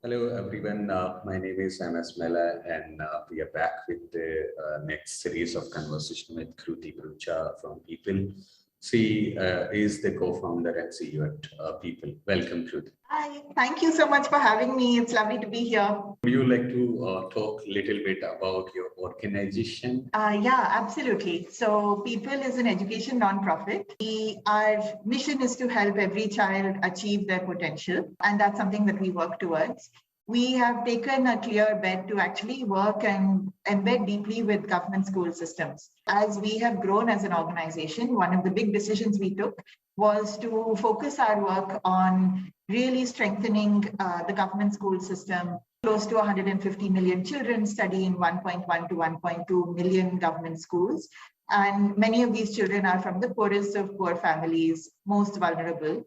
Hello everyone, my name is MS Mela and we are back with the next series of conversation with Kruti Bharucha from Peepul. She is the co-founder and CEO at Peepul. Welcome, Kruti. Hi, thank you so much for having me. It's lovely to be here. Would you like to talk a little bit about your organization? Yeah, absolutely. So Peepul is an education nonprofit. Our mission is to help every child achieve their potential, and that's something that we work towards. We have taken a clear bet to actually work and embed deeply with government school systems. As we have grown as an organization, one of the big decisions we took was to focus our work on really strengthening the government school system. Close to 150 million children study in 1.1 to 1.2 million government schools. And many of these children are from the poorest of poor families, most vulnerable.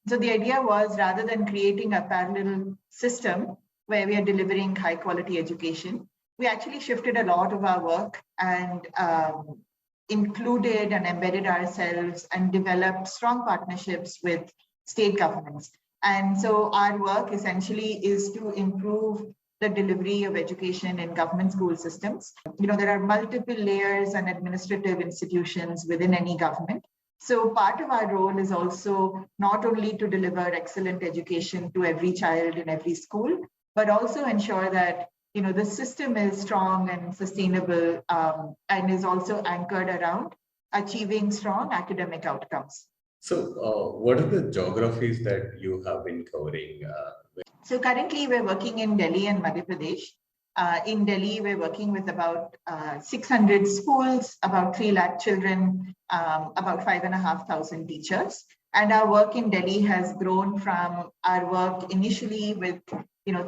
So the idea was, rather than creating a parallel system where we are delivering high quality education, we actually shifted a lot of our work and included and embedded ourselves and developed strong partnerships with state governments. And so our work essentially is to improve the delivery of education in government school systems. There are multiple layers and administrative institutions within any government. So part of our role is also not only to deliver excellent education to every child in every school, but also ensure that the system is strong and sustainable and is also anchored around achieving strong academic outcomes. So what are the geographies that you have been covering? So currently we're working in Delhi and Madhya Pradesh. In Delhi, we're working with about 600 schools, about 3 lakh children, about 5,500 teachers. And our work in Delhi has grown from our work initially with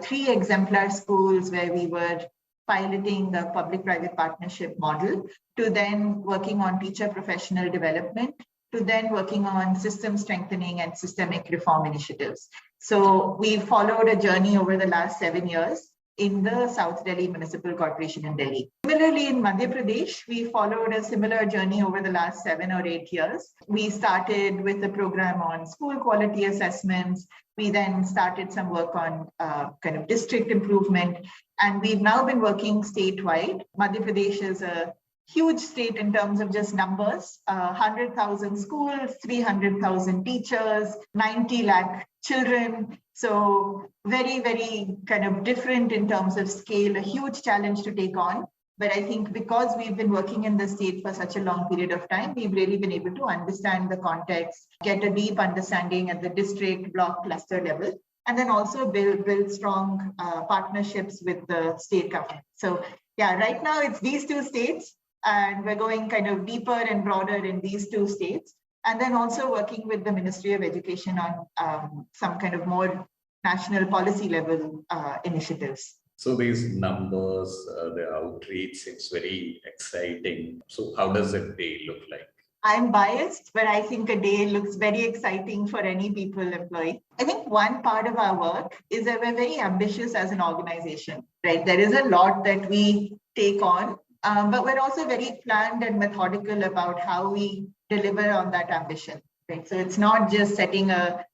3 exemplar schools where we were piloting the public-private partnership model, to then working on teacher professional development, to then working on system strengthening and systemic reform initiatives. So we followed a journey over the last 7 years in the South Delhi Municipal Corporation in Delhi. Similarly, in Madhya Pradesh, we followed a similar journey over the last 7 or 8 years. We started with a program on school quality assessments. We then started some work on kind of district improvement. And we've now been working statewide. Madhya Pradesh is a huge state in terms of just numbers, 100,000 schools, 300,000 teachers, 90 lakh children. So very, very kind of different in terms of scale, a huge challenge to take on. But I think because we've been working in the state for such a long period of time, we've really been able to understand the context, get a deep understanding at the district, block, cluster level, and then also build strong partnerships with the state government. So yeah, right now it's these 2 states. And we're going kind of deeper and broader in these 2 states. And then also working with the Ministry of Education on some kind of more national policy level initiatives. So these numbers, the outreach seems very exciting. So how does a day look like? I'm biased, but I think a day looks very exciting for any Peepul employee. I think one part of our work is that we're very ambitious as an organization, right? There is a lot that we take on. But we're also very planned and methodical about how we deliver on that ambition, right? So it's not just setting a,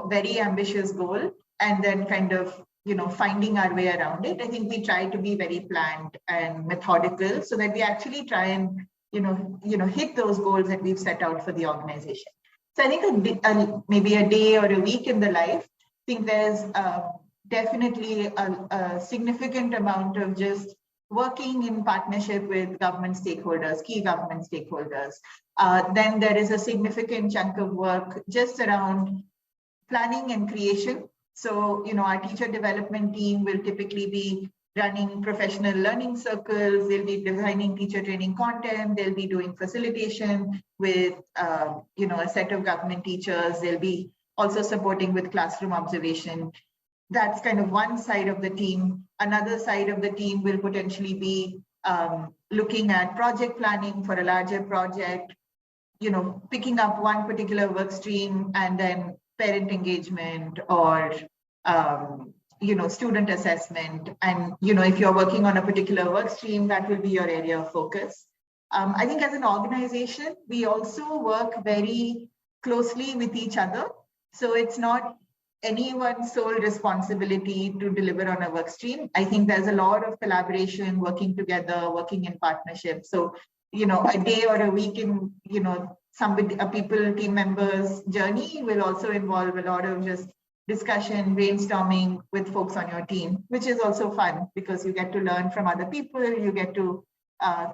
very ambitious goal and then kind of, finding our way around it. I think we try to be very planned and methodical so that we actually try and, hit those goals that we've set out for the organization. So I think maybe a day or a week in the life, I think there's definitely a significant amount of just working in partnership with government stakeholders, key government stakeholders. Then there is a significant chunk of work just around planning and creation. So, our teacher development team will typically be running professional learning circles. They'll be designing teacher training content. They'll be doing facilitation with, a set of government teachers. They'll be also supporting with classroom observation. That's kind of one side of the team. Another side of the team will potentially be looking at project planning for a larger project, picking up one particular work stream and then parent engagement or, student assessment. And, if you're working on a particular work stream, that will be your area of focus. I think as an organization, we also work very closely with each other. So it's not anyone's sole responsibility to deliver on a work stream. I think there's a lot of collaboration, working together, working in partnership. So, a day or a week in, team members' journey will also involve a lot of just discussion, brainstorming with folks on your team, which is also fun because you get to learn from other people, you get to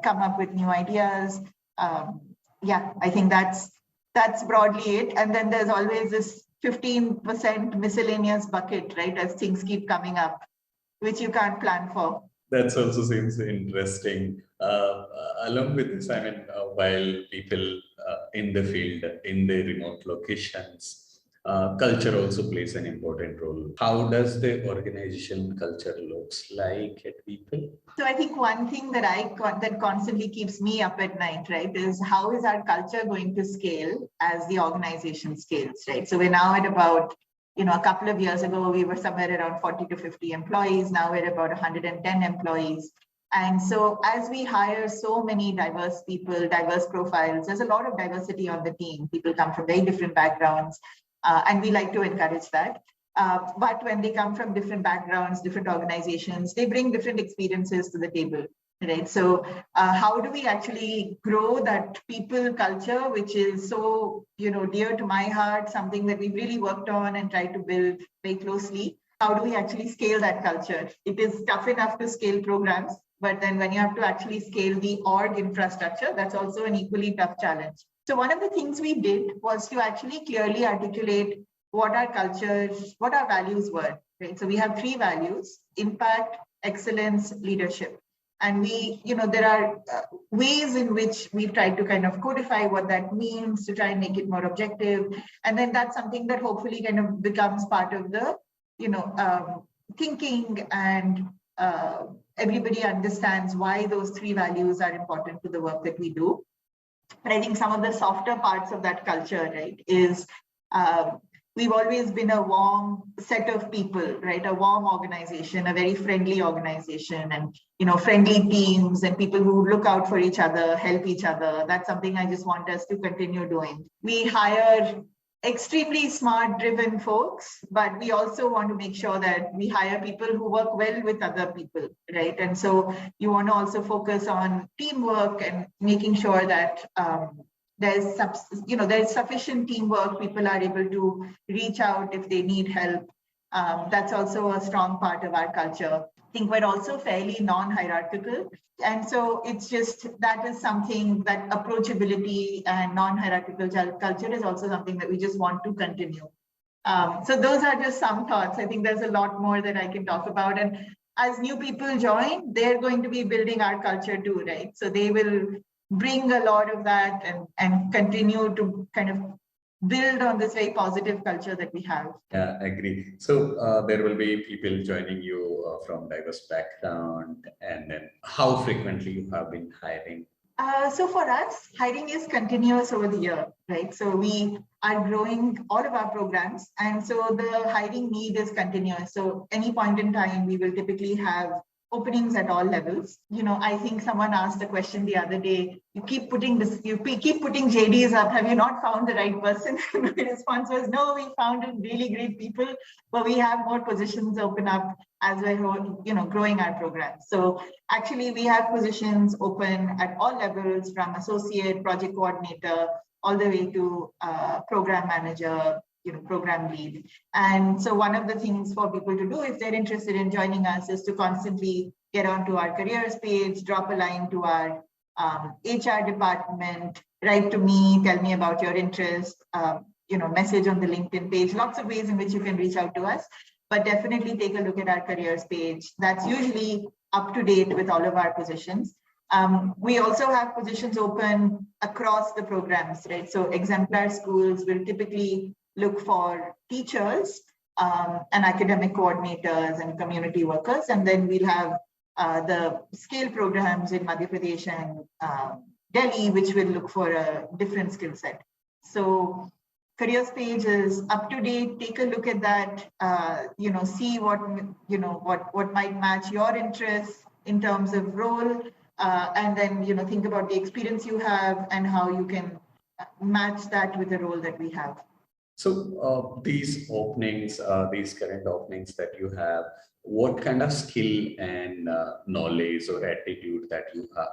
come up with new ideas. I think that's broadly it. And then there's always this 15% miscellaneous bucket, right, as things keep coming up, which you can't plan for. That also seems interesting. Along with this, while people in the field, in the remote locations, culture also plays an important role. How does the organization culture looks like at Peepul? So I think one thing that constantly keeps me up at night, right, is how is our culture going to scale as the organization scales, right? So we're now at about, a couple of years ago, we were somewhere around 40 to 50 employees. Now we're about 110 employees. And so as we hire so many diverse people, diverse profiles, there's a lot of diversity on the team. People come from very different backgrounds, and we like to encourage that. But when they come from different backgrounds, different organizations, they bring different experiences to the table, right? So how do we actually grow that people culture, which is so, dear to my heart, something that we've really worked on and tried to build very closely? How do we actually scale that culture? It is tough enough to scale programs, but then when you have to actually scale the org infrastructure, that's also an equally tough challenge. So one of the things we did was to actually clearly articulate what our cultures, what our values were, right? So we have 3 values: impact, excellence, leadership. And there are ways in which we've tried to kind of codify what that means to try and make it more objective. And then that's something that hopefully kind of becomes part of the, thinking, and everybody understands why those 3 values are important to the work that we do. But I think some of the softer parts of that culture, right, is we've always been a warm set of people, right? A warm organization, a very friendly organization, and, friendly teams and people who look out for each other, help each other. That's something I just want us to continue doing. We hire extremely smart, driven folks, but we also want to make sure that we hire people who work well with other people, right? And so you want to also focus on teamwork and making sure that there's sufficient teamwork. People are able to reach out if they need help. That's also a strong part of our culture. I think we're also fairly non-hierarchical. And so it's just, that is something that approachability and non-hierarchical culture is also something that we just want to continue. So those are just some thoughts. I think there's a lot more that I can talk about. And as new people join, they're going to be building our culture too, right? So they will bring a lot of that and continue to kind of build on this very positive culture that we have. Yeah, I agree. So there will be people joining you from diverse background, and then how frequently you have been hiring? So for us, hiring is continuous over the year, right? So we are growing all of our programs, and so the hiring need is continuous. So any point in time, we will typically have openings at all levels. I think someone asked a question the other day, you keep putting JDs up, have you not found the right person? My response was, no, we found really great people, but we have more positions open up as we're growing our program. So actually we have positions open at all levels, from associate, project coordinator, all the way to program manager, program lead. And so one of the things for people to do if they're interested in joining us is to constantly get onto our careers page, drop a line to our HR department, write to me, tell me about your interest, message on the LinkedIn page, lots of ways in which you can reach out to us, but definitely take a look at our careers page. That's usually up to date with all of our positions. We also have positions open across the programs, right? So exemplar schools will typically look for teachers and academic coordinators and community workers. And then we'll have the scale programs in Madhya Pradesh and Delhi, which will look for a different skill set. So careers page is up to date. Take a look at that, see what might match your interests in terms of role. And then, think about the experience you have and how you can match that with the role that we have. So these openings, these current openings that you have, what kind of skill and knowledge or attitude that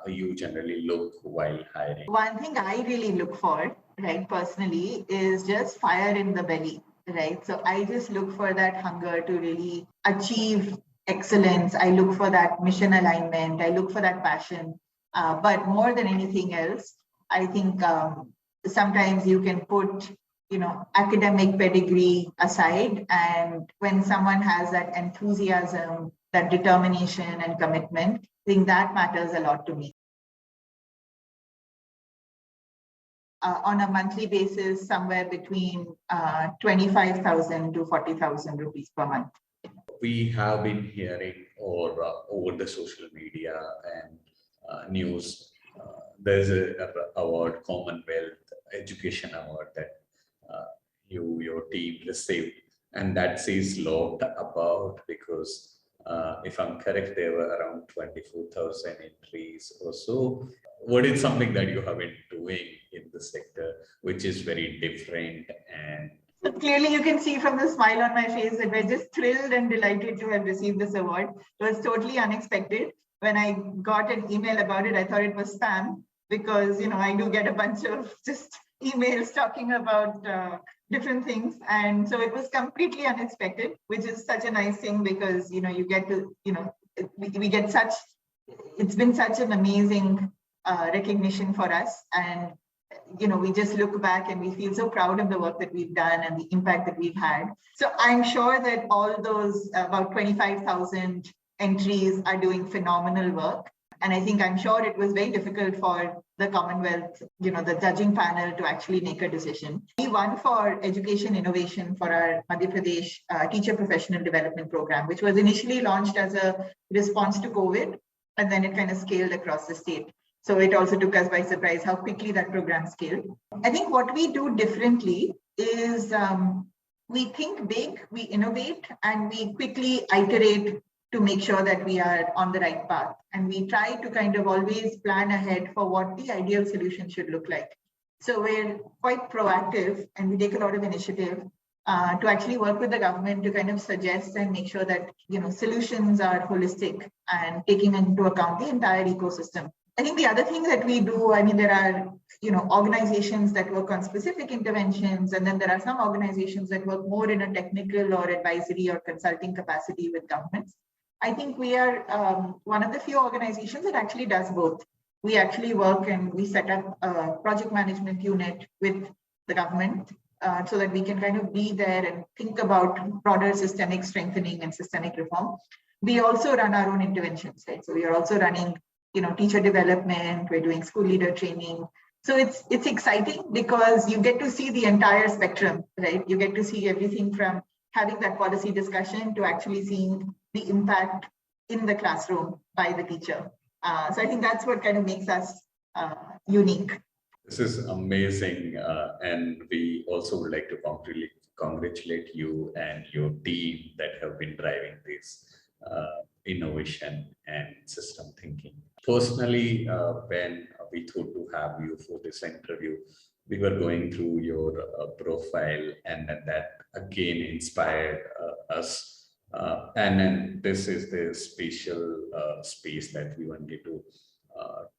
you generally look while hiring? One thing I really look for, right, personally, is just fire in the belly, right? So I just look for that hunger to really achieve excellence. I look for that mission alignment. I look for that passion. But more than anything else, I think sometimes you can put, academic pedigree aside, and when someone has that enthusiasm, that determination and commitment, I think that matters a lot to me. On a monthly basis, somewhere between 25,000 to 40,000 rupees per month. We have been hearing over the social media and news. There's a award, Commonwealth Education Award, that your team received, and that says a lot about, because if I'm correct, there were around 24,000 entries or so. What is something that you have been doing in the sector, which is very different? And so clearly you can see from the smile on my face that we're just thrilled and delighted to have received this award. It was totally unexpected. When I got an email about it, I thought it was spam, because I do get a bunch of just emails talking about different things, and so it was completely unexpected, which is such a nice thing, because you get to we get such, it's been such an amazing recognition for us, and we just look back and we feel so proud of the work that we've done and the impact that we've had. So I'm sure that all those about 25,000 entries are doing phenomenal work. And I think I'm sure it was very difficult for the Commonwealth, the judging panel, to actually make a decision. We won for education innovation for our Madhya Pradesh teacher professional development program, which was initially launched as a response to COVID, and then it kind of scaled across the state. So it also took us by surprise how quickly that program scaled. I think what we do differently is we think big, we innovate, and we quickly iterate to make sure that we are on the right path. And we try to kind of always plan ahead for what the ideal solution should look like. So we're quite proactive, and we take a lot of initiative to actually work with the government to kind of suggest and make sure that solutions are holistic and taking into account the entire ecosystem. I think the other thing that we do, there are organizations that work on specific interventions, and then there are some organizations that work more in a technical or advisory or consulting capacity with governments. I think we are one of the few organizations that actually does both. We actually work and we set up a project management unit with the government so that we can kind of be there and think about broader systemic strengthening and systemic reform. We also run our own interventions, right? So we are also running teacher development, we're doing school leader training. So it's exciting because you get to see the entire spectrum, right? You get to see everything from having that policy discussion to actually seeing the impact in the classroom by the teacher. So I think that's what kind of makes us unique. This is amazing. And we also would like to congratulate you and your team that have been driving this innovation and system thinking. Personally, when we thought to have you for this interview, we were going through your profile, and that again inspired us. And then this is the special space that we wanted to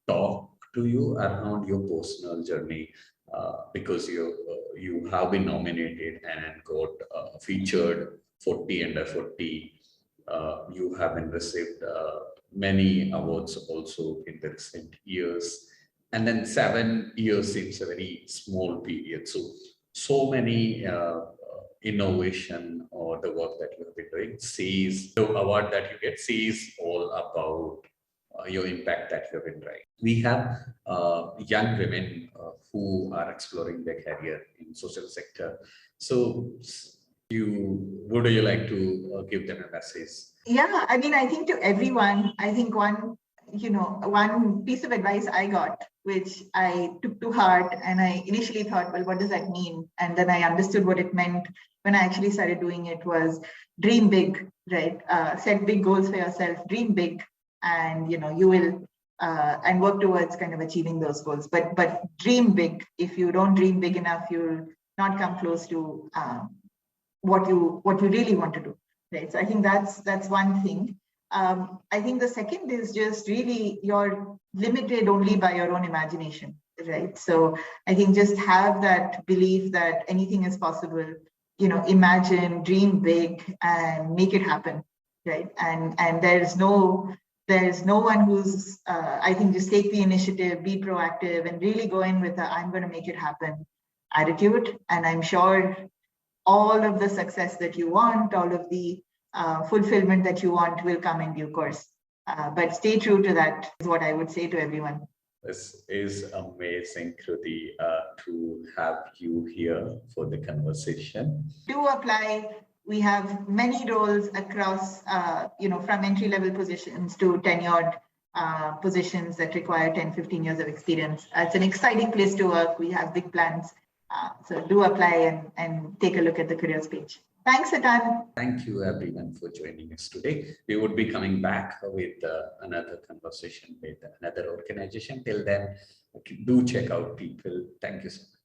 talk to you around your personal journey, because you have been nominated and got featured 40 under 40. You have been received many awards also in the recent years, and then 7 years seems a very small period. So many innovation or the work that you have been doing says, the award that you get says all about your impact that you have been driving. We have young women who are exploring their career in social sector. So would you like to give them a message? Yeah, I think to everyone, I think one piece of advice I got, which I took to heart, and I initially thought, well, what does that mean? And then I understood what it meant when I actually started doing it, was dream big, right? Set big goals for yourself, dream big, and you will and work towards kind of achieving those goals. But dream big. If you don't dream big enough, you'll not come close to what you really want to do, right? So I think that's one thing. I think the second is just really you're limited only by your own imagination, right? So I think just have that belief that anything is possible. Imagine, dream big, and make it happen, right? And there's no one who's I think just take the initiative, be proactive, and really go in with I'm going to make it happen attitude. And I'm sure all of the success that you want, all of the fulfillment that you want will come in due course. But stay true to that is what I would say to everyone. This is amazing, Kruti, to have you here for the conversation. Do apply. We have many roles across, from entry-level positions to tenured positions that require 10, 15 years of experience. It's an exciting place to work. We have big plans. So do apply and take a look at the careers page. Thanks, Atan. Thank you, everyone, for joining us today. We would be coming back with another conversation with another organization. Till then, do check out Peepul. Thank you so much.